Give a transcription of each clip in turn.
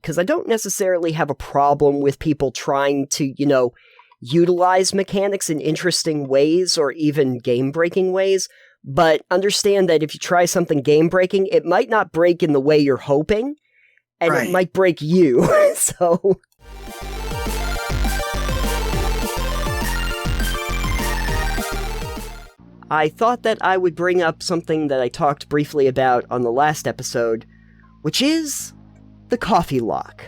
because I don't necessarily have a problem with people trying to, you know, utilize mechanics in interesting ways or even game-breaking ways, but understand that if you try something game-breaking, it might not break in the way you're hoping, and it might break you, so... I thought that I would bring up something that I talked briefly about on the last episode, which is the Coffeelock.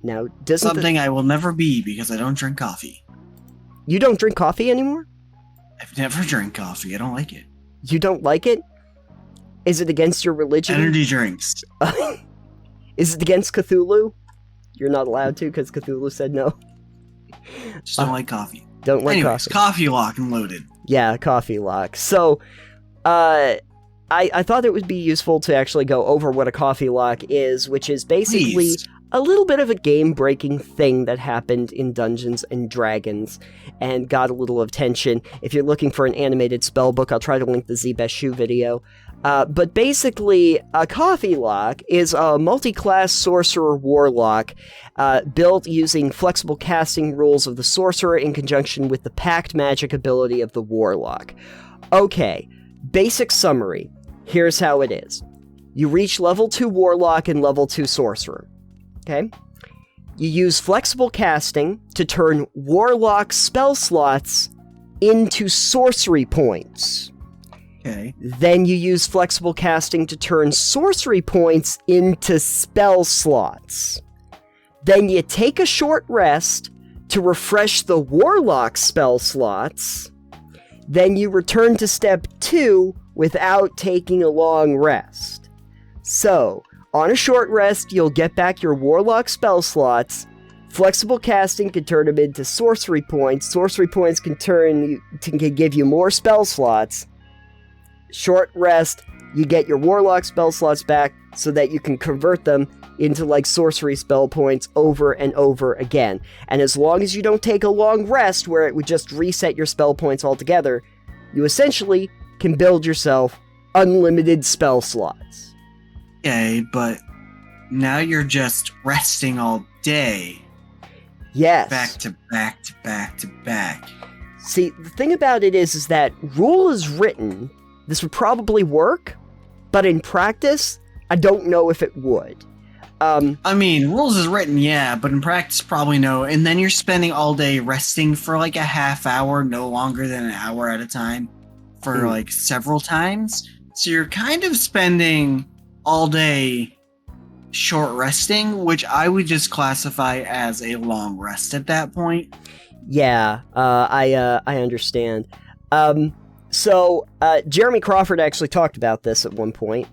Now, doesn't something I will never be because I don't drink coffee. You don't drink coffee anymore? I've never drank coffee. I don't like it. You don't like it? Is it against your religion? Energy drinks. Is it against Cthulhu? You're not allowed to because Cthulhu said no. Just don't like coffee. Don't like Anyways, coffee. Coffeelock and loaded. Yeah, Coffeelock. So, I thought it would be useful to actually go over what a Coffeelock is, which is basically a little bit of a game-breaking thing that happened in Dungeons and Dragons and got a little attention. If you're looking for an animated spellbook, I'll try to link the Z-Best video. But basically, a Coffeelock is a multi-class sorcerer warlock built using flexible casting rules of the sorcerer in conjunction with the pact magic ability of the warlock. Okay, basic summary. Here's how it is. You reach level 2 warlock and level 2 sorcerer. Okay? You use flexible casting to turn warlock spell slots into sorcery points. Okay. Then you use flexible casting to turn sorcery points into spell slots. Then you take a short rest to refresh the warlock spell slots. Then you return to step 2 without taking a long rest. So, on a short rest, you'll get back your warlock spell slots. Flexible casting can turn them into sorcery points. Sorcery points can give you more spell slots. Short rest, you get your warlock spell slots back so that you can convert them into like sorcery spell points over and over again. And as long as you don't take a long rest where it would just reset your spell points altogether, you essentially can build yourself unlimited spell slots. Okay, but now you're just resting all day. Yes. Back to back to back to back. See, the thing about it is that rule is written, this would probably work, but in practice, I don't know if it would. I mean, rules is written, yeah, but in practice, probably no. And then you're spending all day resting for like a half hour, no longer than an hour at a time, for like several times. So you're kind of spending all day short resting, which I would just classify as a long rest at that point. Yeah, I understand. So Jeremy Crawford actually talked about this at one point.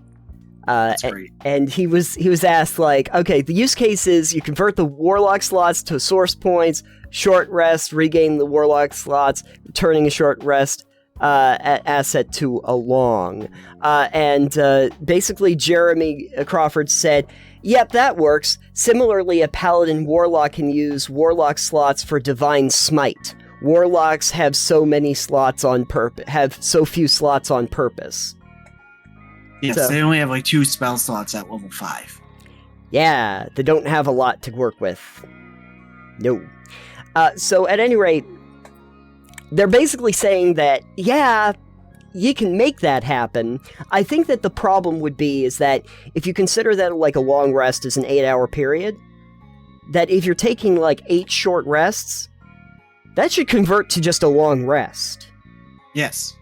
That's great. And he was asked, like, okay, the use case is you convert the warlock slots to source points, short rest, regain the warlock slots, returning a short rest asset to a long. And basically Jeremy Crawford said, yep, that works. Similarly, a paladin warlock can use warlock slots for divine smite. Warlocks have so many slots on so few slots on purpose. Yes, so, they only have like 2 spell slots at level 5. Yeah, they don't have a lot to work with. No. So at any rate, they're basically saying that, yeah, you can make that happen. I think that the problem would be is that if you consider that like a long rest is an 8-hour period, that if you're taking like 8 short rests, that should convert to just a long rest. Yes,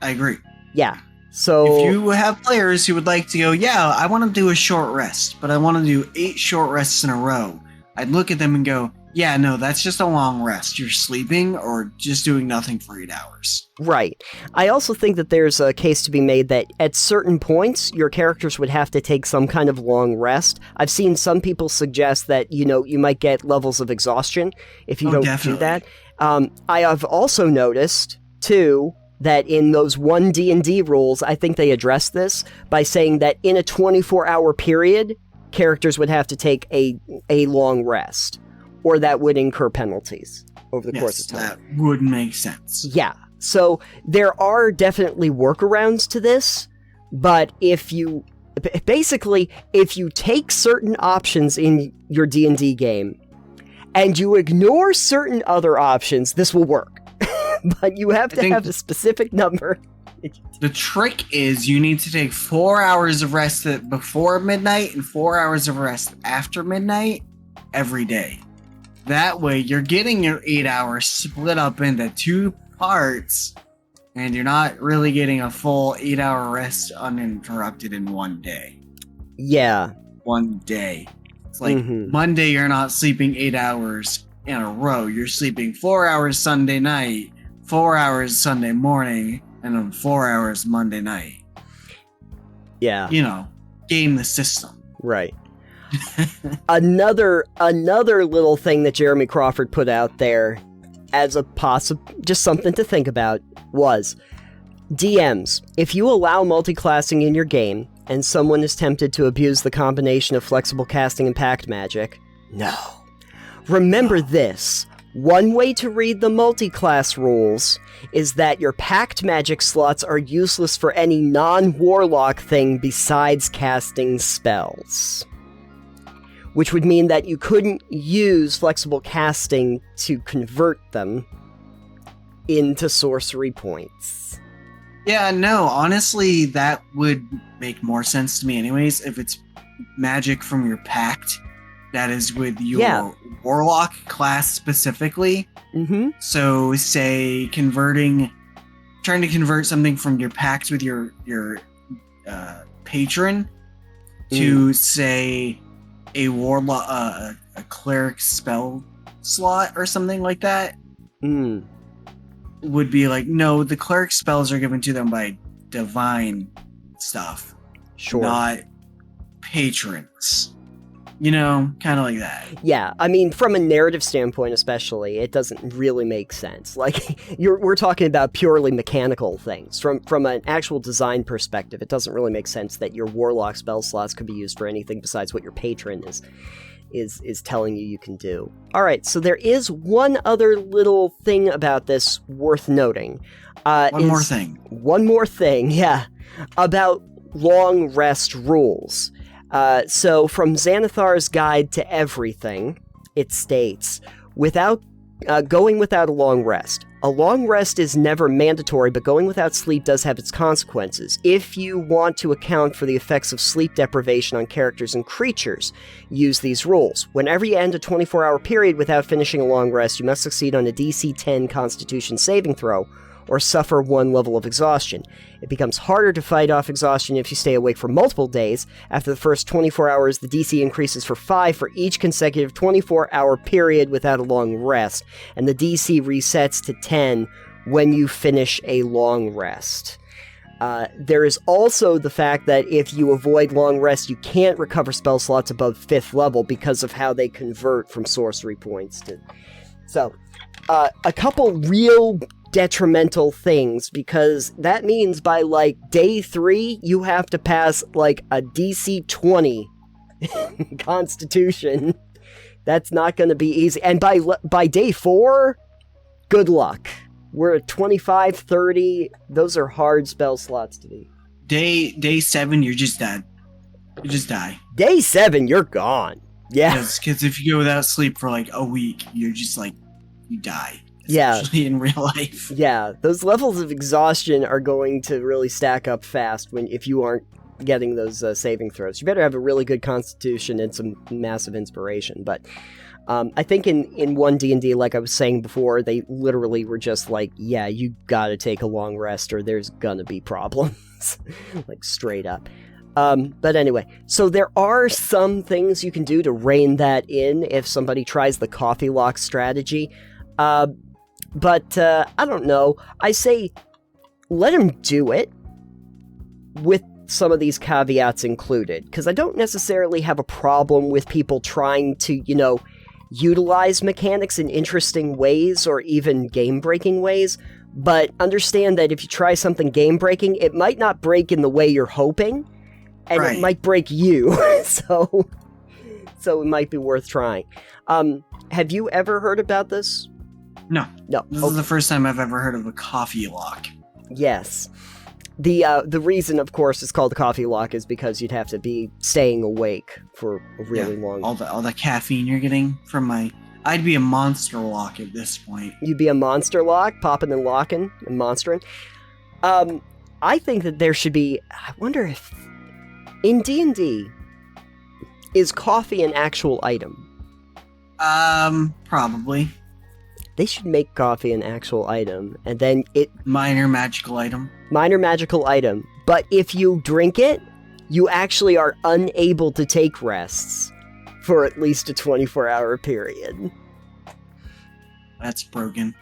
I agree. Yeah. So if you have players who would like to go, yeah, I want to do a short rest, but I want to do 8 short rests in a row, I'd look at them and go, yeah, no, that's just a long rest. You're sleeping or just doing nothing for 8 hours. Right. I also think that there's a case to be made that at certain points, your characters would have to take some kind of long rest. I've seen some people suggest that, you know, you might get levels of exhaustion if you don't do that. I have also noticed, too, that in those 1 D&D rules, I think they addressed this by saying that in a 24-hour period, characters would have to take a long rest, or that would incur penalties over the course of time. That would make sense. Yeah. So there are definitely workarounds to this, but if you basically, if you take certain options in your D&D game and you ignore certain other options, this will work. But you have to have a specific number. The trick is you need to take 4 hours of rest before midnight and 4 hours of rest after midnight every day. That way, you're getting your 8 hours split up into 2 parts, and you're not really getting a full 8-hour rest uninterrupted in one day. Yeah. One day. It's like Monday, you're not sleeping 8 hours in a row. You're sleeping 4 hours Sunday night, 4 hours Sunday morning, and then 4 hours Monday night. Yeah. Game the system. Right. Another little thing that Jeremy Crawford put out there as a just something to think about was DMs. If you allow multiclassing in your game and someone is tempted to abuse the combination of flexible casting and pact magic, no. Remember this. One way to read the multiclass rules is that your pact magic slots are useless for any non-warlock thing besides casting spells. Which would mean that you couldn't use flexible casting to convert them into sorcery points. Yeah, no, honestly, that would make more sense to me anyways. If it's magic from your pact, that is with your warlock class specifically. Mm-hmm. So, say, trying to convert something from your pact with your patron to, say, a warlock, a cleric spell slot or something like that, would be like, no, the cleric spells are given to them by divine stuff, not patrons. Kind of like that. Yeah, I mean, from a narrative standpoint especially, it doesn't really make sense. Like, we're talking about purely mechanical things. From an actual design perspective, it doesn't really make sense that your warlock spell slots could be used for anything besides what your patron is telling you can do. Alright, so there is one other little thing about this worth noting. One more thing, yeah, about long rest rules. So from Xanathar's Guide to Everything, it states, going without a long rest. A long rest is never mandatory, but going without sleep does have its consequences. If you want to account for the effects of sleep deprivation on characters and creatures, use these rules. Whenever you end a 24-hour period without finishing a long rest, you must succeed on a DC 10 Constitution saving throw, or suffer 1 level of exhaustion. It becomes harder to fight off exhaustion if you stay awake for multiple days. After the first 24 hours, the DC increases for 5 for each consecutive 24-hour period without a long rest, and the DC resets to 10 when you finish a long rest. There is also the fact that if you avoid long rest, you can't recover spell slots above 5th level because of how they convert from sorcery points to... So, a couple real detrimental things, because that means by day 3 you have to pass a DC 20 Constitution. That's not going to be easy, and by day 4, good luck. We're at 25, 30. Those are hard spell slots to be. Day 7, you're just dead. You just die. Day 7, you're gone. Yeah, because if you go without sleep for a week, you're just you die. Yeah, in real life. Yeah, those levels of exhaustion are going to really stack up fast if you aren't getting those saving throws. You better have a really good constitution and some massive inspiration. But I think in one D&D, like I was saying before, they literally were just yeah, you gotta take a long rest or there's gonna be problems. Straight up. But anyway, so there are some things you can do to rein that in if somebody tries the Coffeelock strategy. But I don't know. I say let them do it with some of these caveats included, because I don't necessarily have a problem with people trying to, utilize mechanics in interesting ways or even game-breaking ways, but understand that if you try something game-breaking, it might not break in the way you're hoping, and It might break you, so it might be worth trying. Have you ever heard about this? No. This is the first time I've ever heard of a Coffeelock. Yes. The reason, of course, it's called a coffee lock is because you'd have to be staying awake for a really long... All the caffeine you're getting from my... I'd be a monster lock at this point. You'd be a monster lock, popping and locking and monstering. I think that there should be... I wonder if... In D&D, is coffee an actual item? Probably. They should make coffee an actual item, and then Minor magical item. Minor magical item. But if you drink it, you actually are unable to take rests for at least a 24-hour period. That's broken.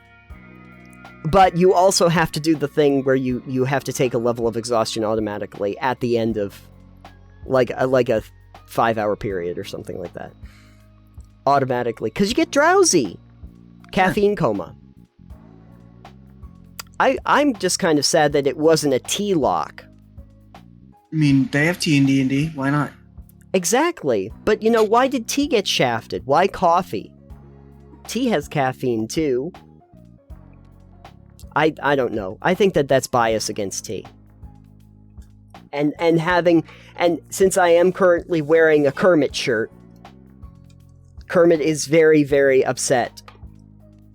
But you also have to do the thing where you have to take a level of exhaustion automatically at the end of like a 5-hour period or something like that. Automatically. Because you get drowsy. Caffeine coma. I'm just kind of sad that it wasn't a tea lock. I mean, they have tea in D&D. Why not? Exactly. But, why did tea get shafted? Why coffee? Tea has caffeine, too. I don't know. I think that's bias against tea. And since I am currently wearing a Kermit shirt, Kermit is very, very upset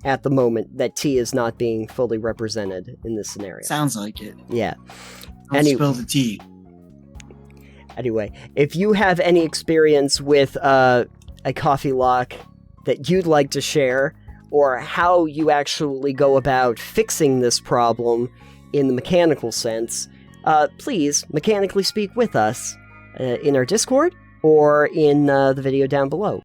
at the moment that tea is not being fully represented in this scenario. Sounds like it. Yeah. Don't spill the tea. Anyway, if you have any experience with a coffee lock that you'd like to share, or how you actually go about fixing this problem in the mechanical sense, please mechanically speak with us in our Discord or in the video down below.